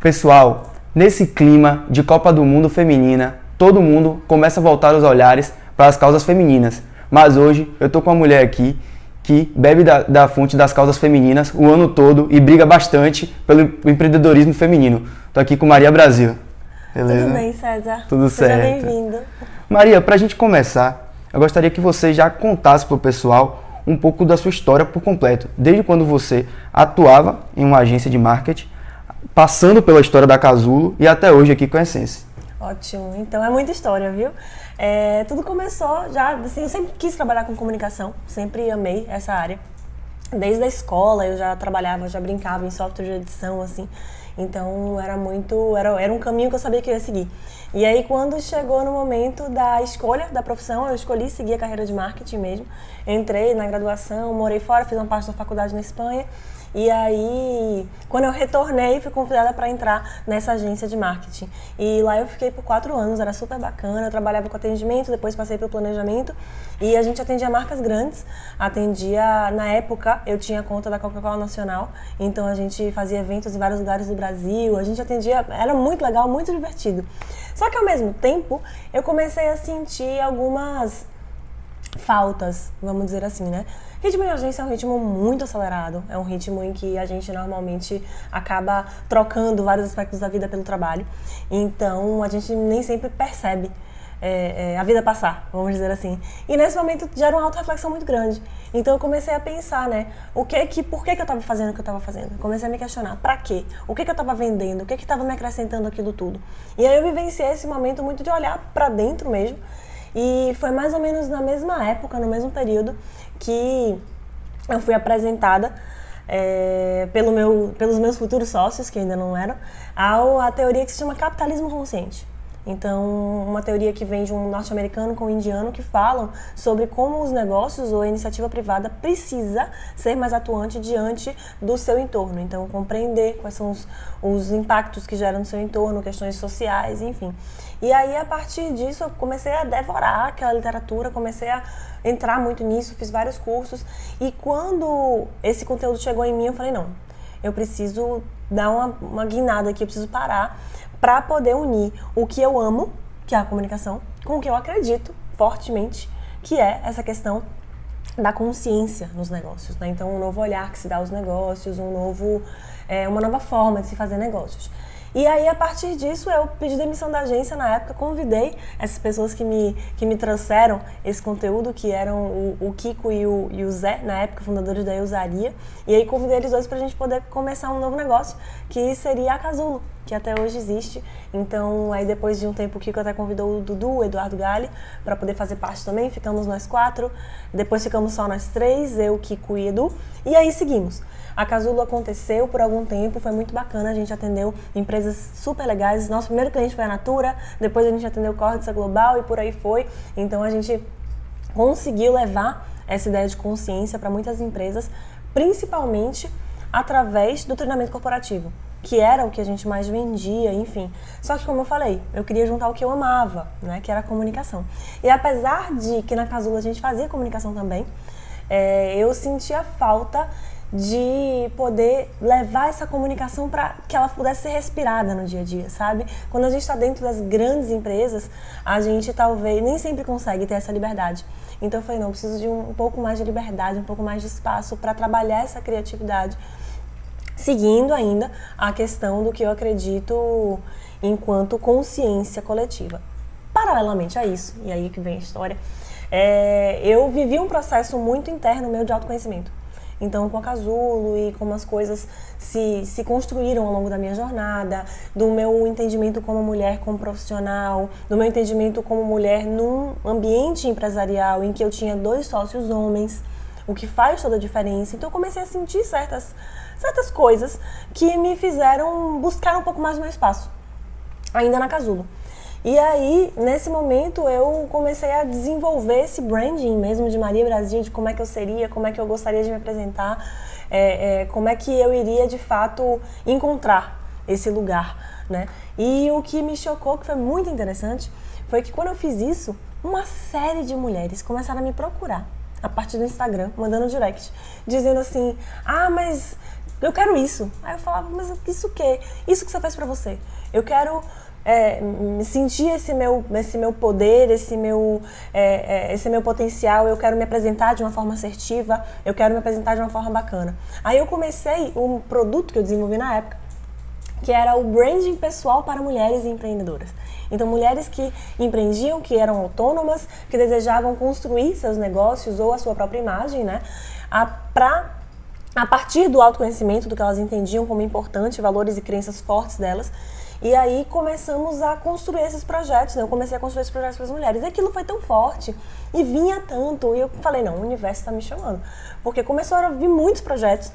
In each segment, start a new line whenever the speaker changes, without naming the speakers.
Pessoal, nesse clima de Copa do Mundo feminina, todo mundo começa a voltar os olhares para as causas femininas. Mas hoje eu tô com uma mulher aqui que bebe da fonte das causas femininas o ano todo e briga bastante pelo empreendedorismo feminino. Tô aqui com Maria Brasil. Beleza?
Tudo bem, César?
Tudo certo.
Seja bem-vindo.
Maria, pra gente começar, eu gostaria que você já contasse pro pessoal um pouco da sua história por completo. Desde quando você atuava em uma agência de marketing, passando pela história da Casulo e até hoje aqui com a Essence.
Ótimo. Então é muita história, viu? Tudo começou já, assim, eu sempre quis trabalhar com comunicação, sempre amei essa área. Desde a escola eu já trabalhava, já brincava em software de edição, assim. Então era um caminho que eu sabia que eu ia seguir. E aí quando chegou no momento da escolha da profissão, eu escolhi seguir a carreira de marketing mesmo. Entrei na graduação, morei fora, fiz uma parte da faculdade na Espanha. E aí, quando eu retornei, fui convidada para entrar nessa agência de marketing. E lá eu fiquei por 4 anos, era super bacana, eu trabalhava com atendimento, depois passei pelo planejamento. E a gente atendia marcas grandes, na época, eu tinha conta da Coca-Cola Nacional, então a gente fazia eventos em vários lugares do Brasil, a gente atendia, era muito legal, muito divertido. Só que ao mesmo tempo, eu comecei a sentir algumas faltas, vamos dizer assim, né? Ritmo de agência é um ritmo muito acelerado, é um ritmo em que a gente normalmente acaba trocando vários aspectos da vida pelo trabalho, então a gente nem sempre percebe a vida passar, vamos dizer assim. E nesse momento gera uma auto-reflexão muito grande. Então eu comecei a pensar, né, por que eu estava fazendo o que eu estava fazendo? Comecei a me questionar, pra quê? O que eu estava vendendo? O que estava me acrescentando aquilo tudo? E aí eu vivenciei esse momento muito de olhar pra dentro mesmo. E foi mais ou menos na mesma época, no mesmo período, que eu fui apresentada pelos meus futuros sócios, que ainda não eram, a teoria que se chama capitalismo consciente. Então, uma teoria que vem de um norte-americano com um indiano que falam sobre como os negócios ou a iniciativa privada precisa ser mais atuante diante do seu entorno. Então, compreender quais são os impactos que geram no seu entorno, questões sociais, enfim. E aí, a partir disso, eu comecei a devorar aquela literatura, comecei a entrar muito nisso, fiz vários cursos. E quando esse conteúdo chegou em mim, eu falei, não, eu preciso dar uma guinada aqui, eu preciso parar para poder unir o que eu amo, que é a comunicação, com o que eu acredito fortemente, que é essa questão da consciência nos negócios, né? Então, um novo olhar que se dá aos negócios, uma nova forma de se fazer negócios. E aí, a partir disso, eu pedi demissão da agência na época, convidei essas pessoas que me trouxeram esse conteúdo, que eram o Kiko e o Zé, na época, fundadores da Eusaria. E aí, convidei eles dois pra gente poder começar um novo negócio, que seria a Casulo, que até hoje existe. Então, aí depois de um tempo, o Kiko até convidou o Dudu, o Eduardo Galli, para poder fazer parte também. Ficamos nós 4, depois ficamos só nós 3, eu, Kiko e Edu. E aí seguimos. A Casulo aconteceu por algum tempo, foi muito bacana, a gente atendeu empresas super legais. Nosso primeiro cliente foi a Natura, depois a gente atendeu o Cordiça Global e por aí foi. Então a gente conseguiu levar essa ideia de consciência para muitas empresas, principalmente através do treinamento corporativo, que era o que a gente mais vendia, enfim. Só que, como eu falei, eu queria juntar o que eu amava, né, que era a comunicação. E apesar de que na Casulo a gente fazia comunicação também, eu sentia falta de poder levar essa comunicação para que ela pudesse ser respirada no dia a dia, sabe? Quando a gente está dentro das grandes empresas, a gente talvez nem sempre consegue ter essa liberdade. Então eu falei, não, eu preciso de um pouco mais de liberdade, um pouco mais de espaço para trabalhar essa criatividade, seguindo ainda a questão do que eu acredito enquanto consciência coletiva. Paralelamente a isso, e aí que vem a história, eu vivi um processo muito interno meu de autoconhecimento. Então, com a Casulo e como as coisas se construíram ao longo da minha jornada, do meu entendimento como mulher, como profissional, do meu entendimento como mulher num ambiente empresarial em que eu tinha 2 sócios homens, o que faz toda a diferença. Então, eu comecei a sentir certas coisas que me fizeram buscar um pouco mais do meu espaço, ainda na Casulo. E aí, nesse momento, eu comecei a desenvolver esse branding mesmo de Maria Brasil, de como é que eu seria, como é que eu gostaria de me apresentar, como é que eu iria, de fato, encontrar esse lugar, né? E o que me chocou, que foi muito interessante, foi que quando eu fiz isso, uma série de mulheres começaram a me procurar a partir do Instagram, mandando direct, dizendo assim, mas eu quero isso. Aí eu falava, mas isso o quê? Isso que você faz pra você. Eu quero sentir esse meu poder, esse meu potencial, eu quero me apresentar de uma forma assertiva, eu quero me apresentar de uma forma bacana. Aí eu comecei um produto que eu desenvolvi na época, que era o branding pessoal para mulheres empreendedoras. Então, mulheres que empreendiam, que eram autônomas, que desejavam construir seus negócios ou a sua própria imagem, né? A partir do autoconhecimento, do que elas entendiam como importante, valores e crenças fortes delas. E aí começamos a construir esses projetos, né? Eu comecei a construir esses projetos para as mulheres. E aquilo foi tão forte e vinha tanto. E eu falei, não, o universo está me chamando. Porque começaram a vir muitos projetos.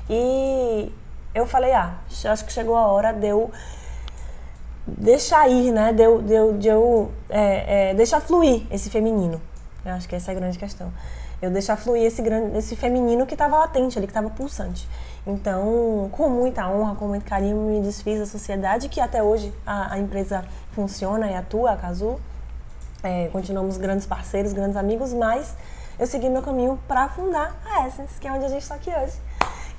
E eu falei, acho que chegou a hora de eu deixar ir, né? De eu deixar fluir esse feminino. Eu acho que essa é a grande questão. Eu deixar fluir esse feminino que estava latente ali, que estava pulsante. Então, com muita honra, com muito carinho, me desfiz da sociedade, que até hoje a empresa funciona e atua, a Cazoo. Continuamos grandes parceiros, grandes amigos, mas eu segui meu caminho para fundar a Essence, que é onde a gente está aqui hoje.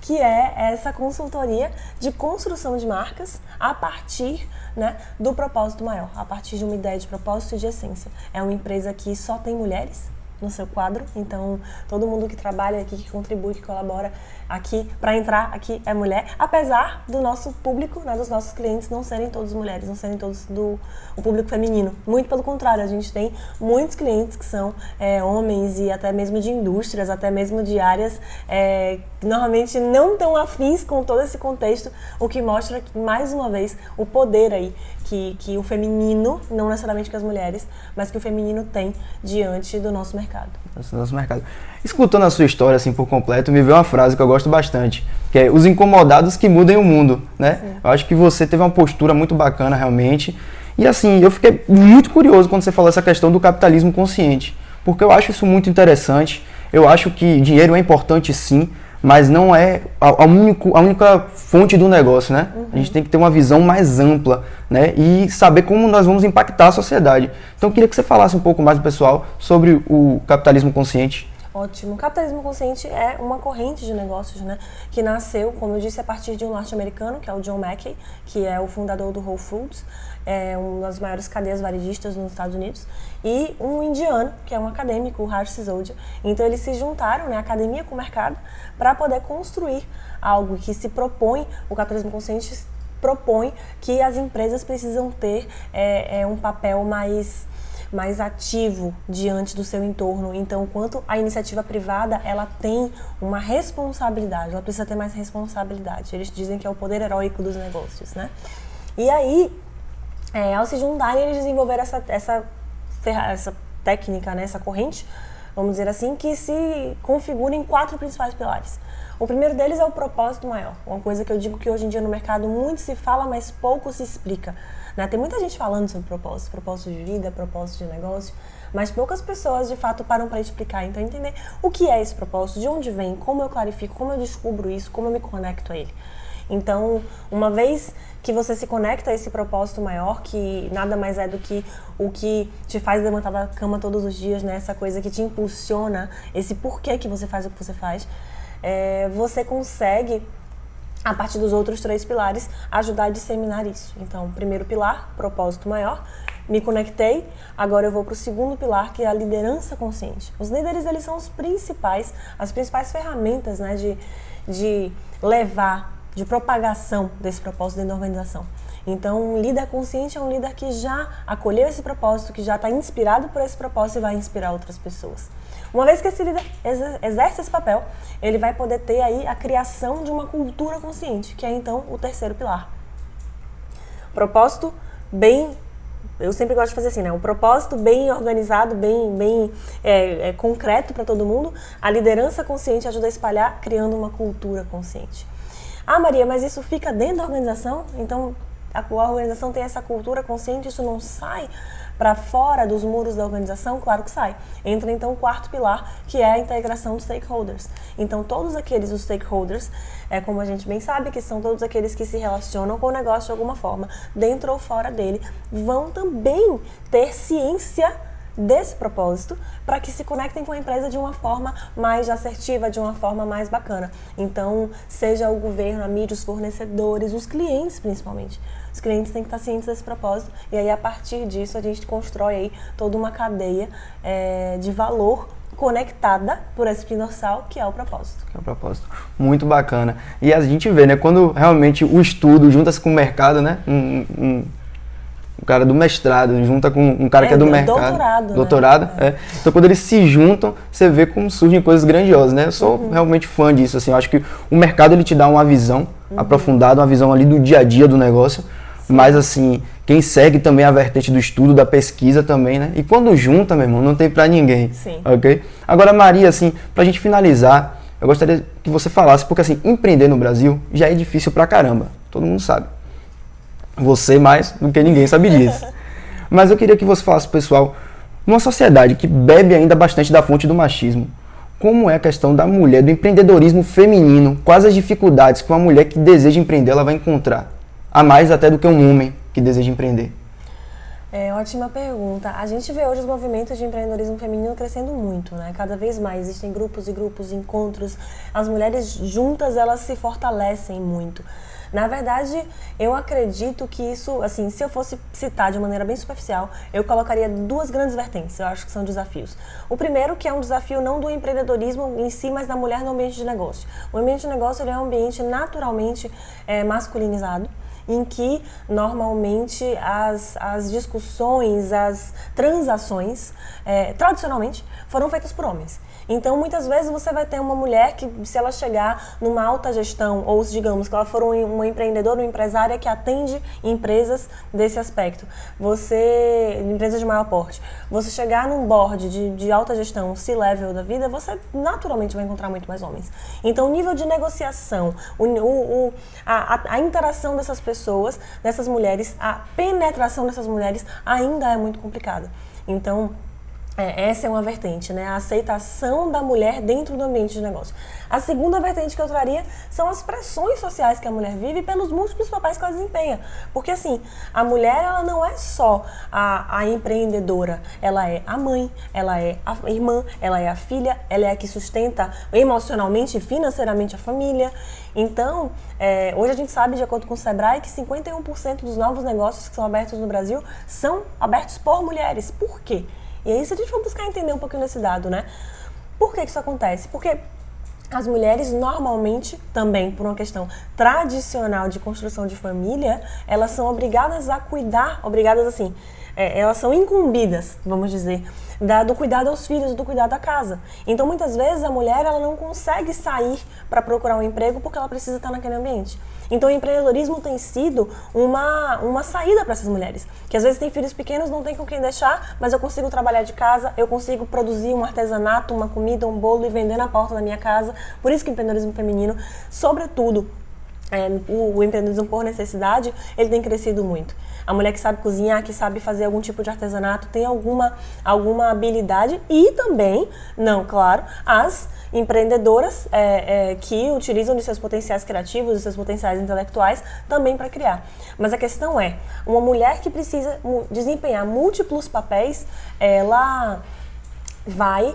Que é essa consultoria de construção de marcas a partir, né, do propósito maior, a partir de uma ideia de propósito e de essência. É uma empresa que só tem mulheres no seu quadro, então todo mundo que trabalha aqui, que contribui, que colabora aqui, para entrar aqui é mulher, apesar do nosso público, né, dos nossos clientes não serem todos mulheres, não serem todos o público feminino. Muito pelo contrário, a gente tem muitos clientes que são homens e até mesmo de indústrias, até mesmo de áreas que normalmente não tão afins com todo esse contexto, o que mostra, mais uma vez, o poder aí que o feminino, não necessariamente que as mulheres, mas que o feminino tem diante do nosso mercado.
Escutando a sua história assim por completo, me veio uma frase que eu gosto bastante, que é: os incomodados que mudem o mundo, né? Sim. Eu acho que você teve uma postura muito bacana realmente. E assim, eu fiquei muito curioso quando você falou essa questão do capitalismo consciente, porque eu acho isso muito interessante. Eu acho que dinheiro é importante sim, mas não é a única fonte do negócio, né? Uhum. A gente tem que ter uma visão mais ampla, né? E saber como nós vamos impactar a sociedade. Então eu queria que você falasse um pouco mais do pessoal sobre o capitalismo consciente.
Ótimo. O capitalismo consciente é uma corrente de negócios, né, que nasceu, como eu disse, a partir de um norte-americano, que é o John Mackey, que é o fundador do Whole Foods, uma das maiores cadeias varejistas nos Estados Unidos, e um indiano, que é um acadêmico, o Harsh Sisodia. Então eles se juntaram, né, academia com o mercado, para poder construir algo que se propõe, o capitalismo consciente propõe que as empresas precisam ter um papel mais ativo diante do seu entorno. Então, quanto a iniciativa privada, ela tem uma responsabilidade, ela precisa ter mais responsabilidade. Eles dizem que é o poder heróico dos negócios, né? E aí, ao se juntarem, eles desenvolveram essa técnica, né, essa corrente, vamos dizer assim, que se configura em 4 principais pilares. O primeiro deles é o propósito maior, uma coisa que eu digo que hoje em dia no mercado muito se fala, mas pouco se explica. Né? Tem muita gente falando sobre propósito de vida, propósito de negócio, mas poucas pessoas de fato param para explicar. Então, entender o que é esse propósito, de onde vem, como eu clarifico, como eu descubro isso, como eu me conecto a ele. Então, uma vez que você se conecta a esse propósito maior, que nada mais é do que o que te faz levantar da cama todos os dias, né? Essa coisa que te impulsiona, esse porquê que você faz o que você faz, você consegue, a partir dos outros 3 pilares, ajudar a disseminar isso. Então, primeiro pilar, propósito maior, me conectei, agora eu vou para o segundo pilar, que é a liderança consciente. Os líderes, eles são as principais ferramentas, né, de levar, de propagação desse propósito dentro da organização. Então, um líder consciente é um líder que já acolheu esse propósito, que já está inspirado por esse propósito e vai inspirar outras pessoas. Uma vez que esse líder exerce esse papel, ele vai poder ter aí a criação de uma cultura consciente, que é então o terceiro pilar. Propósito bem, eu sempre gosto de fazer assim, né? O propósito bem organizado, bem concreto para todo mundo. A liderança consciente ajuda a espalhar, criando uma cultura consciente. Ah, Maria, mas isso fica dentro da organização? Então, a organização tem essa cultura consciente, isso não sai para fora dos muros da organização? Claro que sai. Entra então o quarto pilar, que é a integração dos stakeholders. Então todos os stakeholders, como a gente bem sabe, que são todos aqueles que se relacionam com o negócio de alguma forma, dentro ou fora dele, vão também ter ciência desse propósito para que se conectem com a empresa de uma forma mais assertiva, de uma forma mais bacana. Então, seja o governo, a mídia, os fornecedores, os clientes principalmente. Os clientes têm que estar cientes desse propósito e aí a partir disso a gente constrói aí toda uma cadeia de valor conectada por esse espinho dorsal, que é o propósito.
Que é o propósito. Muito bacana. E a gente vê, né, quando realmente o estudo junta-se com o mercado, né, o cara do mestrado junta com um cara que é do mercado. Doutorado, né? Então, quando eles se juntam, você vê como surgem coisas grandiosas, né? Eu sou realmente fã disso, assim. Eu acho que o mercado, ele te dá uma visão aprofundada, uma visão ali do dia a dia do negócio. Mas, assim, quem segue também a vertente do estudo, da pesquisa também, né? E quando junta, meu irmão, não tem pra ninguém.
Sim.
Ok? Agora, Maria, assim, pra gente finalizar, eu gostaria que você falasse, porque, assim, empreender no Brasil já é difícil pra caramba. Todo mundo sabe. Você mais do que ninguém sabe disso. Mas eu queria que você falasse, pessoal, numa sociedade que bebe ainda bastante da fonte do machismo, como é a questão da mulher, do empreendedorismo feminino, quais as dificuldades que uma mulher que deseja empreender ela vai encontrar? A mais até do que um homem que deseja empreender.
Ótima pergunta. A gente vê hoje os movimentos de empreendedorismo feminino crescendo muito, né? Cada vez mais existem grupos e grupos, encontros. As mulheres juntas, elas se fortalecem muito. Na verdade, eu acredito que isso, assim, se eu fosse citar de maneira bem superficial, eu colocaria duas grandes vertentes, eu acho que são desafios. O primeiro, que é um desafio não do empreendedorismo em si, mas da mulher no ambiente de negócio. O ambiente de negócio ele é um ambiente naturalmente masculinizado, em que normalmente as discussões, as transações, tradicionalmente, foram feitas por homens. Então, muitas vezes você vai ter uma mulher que, se ela chegar numa alta gestão, ou digamos que ela for uma empreendedora, uma empresária que atende empresas desse aspecto, empresas de maior porte, você chegar num board de alta gestão, C-level da vida, você naturalmente vai encontrar muito mais homens. Então, o nível de negociação, a interação dessas pessoas, dessas mulheres, a penetração dessas mulheres ainda é muito complicada. Então, essa é uma vertente, né? A aceitação da mulher dentro do ambiente de negócio. A segunda vertente que eu traria são as pressões sociais que a mulher vive pelos múltiplos papéis que ela desempenha. Porque, assim, a mulher, ela não é só a empreendedora. Ela é a mãe, ela é a irmã, ela é a filha, ela é a que sustenta emocionalmente e financeiramente a família. Então, hoje a gente sabe, de acordo com o Sebrae, que 51% dos novos negócios que são abertos no Brasil são abertos por mulheres. Por quê? E aí, se a gente for buscar entender um pouquinho desse dado, né? Por que isso acontece? Porque as mulheres, normalmente, também por uma questão tradicional de construção de família, elas são obrigadas a cuidar, elas são incumbidas, vamos dizer, do cuidado aos filhos, do cuidado à casa. Então, muitas vezes, a mulher ela não consegue sair para procurar um emprego porque ela precisa estar naquele ambiente. Então, o empreendedorismo tem sido uma saída para essas mulheres, que às vezes têm filhos pequenos, não tem com quem deixar, mas eu consigo trabalhar de casa, eu consigo produzir um artesanato, uma comida, um bolo e vender na porta da minha casa. Por isso que o empreendedorismo feminino, sobretudo, o empreendedorismo por necessidade, ele tem crescido muito. A mulher que sabe cozinhar, que sabe fazer algum tipo de artesanato, tem alguma habilidade e também, as empreendedoras que utilizam de seus potenciais criativos, de seus potenciais intelectuais também para criar. Mas a questão é, uma mulher que precisa desempenhar múltiplos papéis, ela vai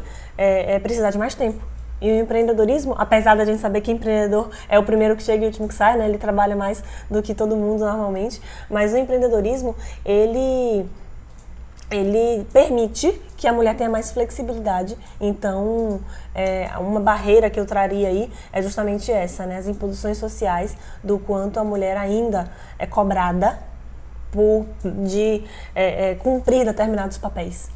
precisar de mais tempo. E o empreendedorismo, apesar da gente saber que empreendedor é o primeiro que chega e o último que sai, né? Ele trabalha mais do que todo mundo normalmente, mas o empreendedorismo, ele permite que a mulher tenha mais flexibilidade. Então, uma barreira que eu traria aí é justamente essa, né? As imposições sociais do quanto a mulher ainda é cobrada de cumprir determinados papéis,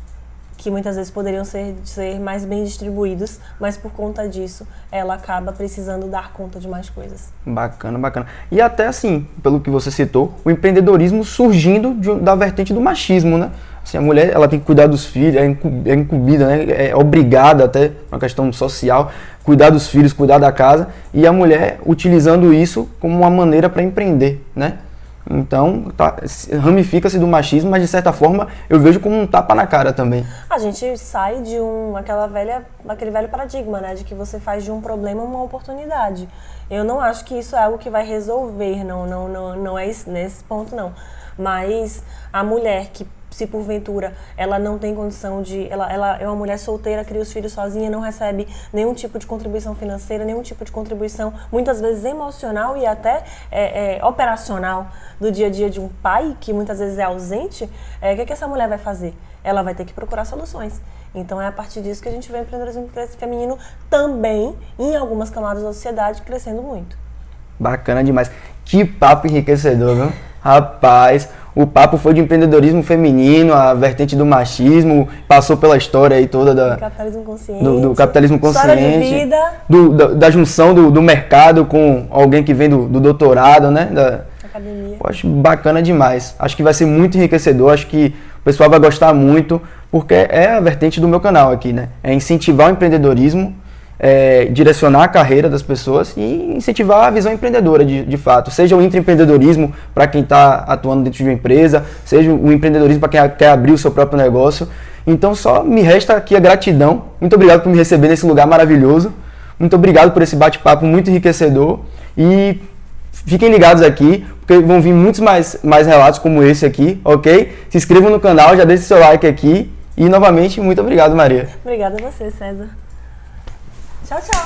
que muitas vezes poderiam ser mais bem distribuídos, mas por conta disso, ela acaba precisando dar conta de mais coisas.
Bacana, bacana. E até assim, pelo que você citou, o surgindo da vertente do machismo, né? Assim, a mulher, ela tem que cuidar dos filhos, é incumbida, né? É obrigada até, uma questão social, cuidar dos filhos, cuidar da casa, e a mulher utilizando isso como uma maneira para empreender, né? Então, ramifica-se do machismo, mas de certa forma eu vejo como um tapa na cara também.
A gente sai de aquele velho paradigma, né, de que você faz de um problema uma oportunidade. Eu não acho que isso é algo que vai resolver, não é nesse ponto não. Mas a mulher que se porventura ela não tem condição de... Ela é uma mulher solteira, cria os filhos sozinha, não recebe nenhum tipo de contribuição financeira, nenhum tipo de contribuição, muitas vezes emocional e até operacional do dia a dia de um pai, que muitas vezes é ausente, o que essa mulher vai fazer? Ela vai ter que procurar soluções. Então é a partir disso que a gente vê o empreendedorismo feminino também, em algumas camadas da sociedade, crescendo muito.
Bacana demais. Que papo enriquecedor, viu? Rapaz, o papo foi de empreendedorismo feminino, a vertente do machismo, passou pela história aí toda
Do capitalismo consciente.
Do capitalismo consciente.
História de vida.
Da junção do mercado com alguém que vem do doutorado, né?
Academia.
Eu acho bacana demais. Acho que vai ser muito enriquecedor, acho que o pessoal vai gostar muito, porque é a vertente do meu canal aqui, né? É incentivar o empreendedorismo, direcionar a carreira das pessoas e incentivar a visão empreendedora de fato. Seja o intraempreendedorismo para quem está atuando dentro de uma empresa, seja o empreendedorismo para quem quer abrir o seu próprio negócio. Então só me resta aqui a gratidão. Muito obrigado por me receber nesse lugar maravilhoso. Muito obrigado por esse bate-papo muito enriquecedor. E fiquem ligados aqui, porque vão vir muitos mais relatos como esse aqui, ok? Se inscrevam no canal, já deixe seu like aqui. E novamente, muito obrigado, Maria.
Obrigada a você, César. Tchau, tchau.